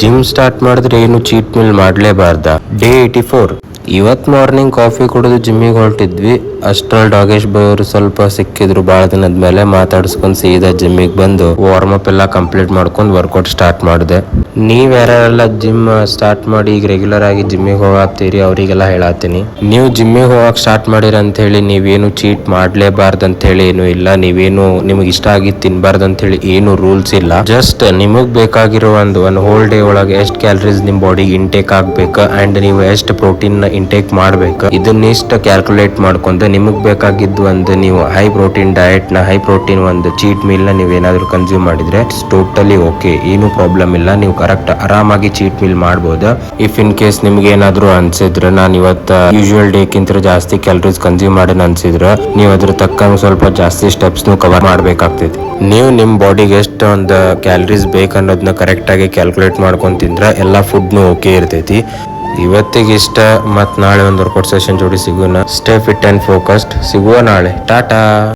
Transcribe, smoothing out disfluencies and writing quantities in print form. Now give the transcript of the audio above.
Gym start ಮಾಡಿದ್ರೆ ಏನು cheat meal ಮಾಡ್ಲೇಬಾರ್ದ. Day 84. ಇವತ್ ಮಾರ್ನಿಂಗ್ ಕಾಫಿ ಕುಡಿದು ಜಿಮ್ಮಿಗೆ ಹೊರಟಿದ್ವಿ. ಅಷ್ಟ್ರಲ್ಲಿ ಡಾಗೇಶ್ ಬೈ ಅವರು ಸ್ವಲ್ಪ ಸಿಕ್ಕಿದ್ರು ಬಹಳ ದಿನದ ಮೇಲೆ. ಮಾತಾಡಿಸ್ಕೊಂಡ್ ಸೀದಾ ಜಿಮ್ಮಿಗೆ ಬಂದು ವಾರ್ಮ್ ಅಪ್ ಎಲ್ಲ ಕಂಪ್ಲೀಟ್ ಮಾಡ್ಕೊಂಡು ವರ್ಕೌಟ್ ಸ್ಟಾರ್ಟ್ ಮಾಡಿದೆ. ನೀವ್ ಯಾರೆಲ್ಲ ಜಿಮ್ ಸ್ಟಾರ್ಟ್ ಮಾಡಿ ಈಗ ರೆಗ್ಯುಲರ್ ಆಗಿ ಜಿಮ್ಮಿಗೆ ಹೋಗಾಗ್ತೀರಿ ಅವರಿಗೆಲ್ಲ ಹೇಳತ್ತೀನಿ. ನೀವು ಜಿಮ್ಮಿಗೆ ಹೋಗಕ್ ಸ್ಟಾರ್ಟ್ ಮಾಡಿರ ಅಂತ ಹೇಳಿ ನೀವೇನು ಚೀಟ್ ಮಾಡ್ಲೇಬಾರ್ದು ಅಂತ ಹೇಳಿ ಏನು ಇಲ್ಲ. ನೀವೇನು ನಿಮಗೆ ಇಷ್ಟ ಆಗಿದ್ ತಿನ್ಬಾರ್ದು ಅಂತ ಹೇಳಿ ಏನು ರೂಲ್ಸ್ ಇಲ್ಲ. ಜಸ್ಟ್ ನಿಮಗ್ ಬೇಕಾಗಿರೋ ಒಂದು ಹೋಲ್ ಡೇ ಒಳಗೆ ಎಷ್ಟು ಕ್ಯಾಲರೀಸ್ ನಿಮ್ ಬಾಡಿಗೆ ಇಂಟೇಕ್ ಆಗ್ಬೇಕು ಅಂಡ್ ನೀವು ಎಷ್ಟು ಪ್ರೋಟೀನ್ ಇಂಟೇಕ್ ಮಾಡ್ಬೇಕು ಇದನ್ನಿಷ್ಟ ಕ್ಯಾಲ್ಕುಲೇಟ್ ಮಾಡ್ಕೊಂಡ್ರೆ ನಿಮಗ್ ಬೇಕಾಗಿದ್ದು ಒಂದು ನೀವು ಹೈ ಪ್ರೋಟೀನ್ ಡಯಟ್ ನ ಹೈ ಪ್ರೋಟೀನ್ ಒಂದು ಚೀಟ್ ಮೀಲ್ ನ ನೀವು ಏನಾದ್ರು ಕನ್ಸ್ಯೂಮ್ ಮಾಡಿದ್ರೆ ಟೋಟಲಿ ಓಕೆ, ಏನು ಪ್ರಾಬ್ಲಮ್ ಇಲ್ಲ. ನೀವು ಕರೆಕ್ಟ್ ಆರಾಮಾಗಿ ಚೀಟ್ ಮೀಲ್ ಮಾಡಬಹುದು. ಇಫ್ ಇನ್ ಕೇಸ್ ನಿಮ್ಗೆ ಏನಾದ್ರು ಅನ್ಸಿದ್ರೆ ನಾನು ಇವತ್ತು ಯೂಶುವಲ್ ಡೇ ಕಿಂತ ಜಾಸ್ತಿ ಕ್ಯಾಲರೀಸ್ ಕನ್ಸ್ಯೂಮ್ ಮಾಡೇನ ಅನ್ಸಿದ್ರೆ ನೀವು ಅದ್ರ ತಕ್ಕಂಗೆ ಸ್ವಲ್ಪ ಜಾಸ್ತಿ ಸ್ಟೆಪ್ಸ್ ಕವರ್ ಮಾಡ್ಬೇಕಾಗ್ತೈತಿ. ನೀವು ನಿಮ್ ಬಾಡಿಗೆ ಎಷ್ಟು ಒಂದು ಕ್ಯಾಲರೀಸ್ ಬೇಕನ್ನೋದನ್ನ ಕರೆಕ್ಟ್ ಆಗಿ ಕ್ಯಾಲ್ಕುಲೇಟ್ ಮಾಡ್ಕೊಂಡ್ ತಿಂದ್ರೆ ಎಲ್ಲಾ ಫುಡ್ನು ಓಕೆ ಇರ್ತೈತಿ. ಇವತ್ತಿಗೆ ಇಷ್ಟ, ಮತ್ ನಾಳೆ ಒಂದು ವರ್ಕೌಟ್ ಸೆಷನ್ ಜೋಡಿ ಸಿಗೋಣ. Stay fit and focused. ಸಿಗುವ ನಾಳೆ. ಟಾಟಾ.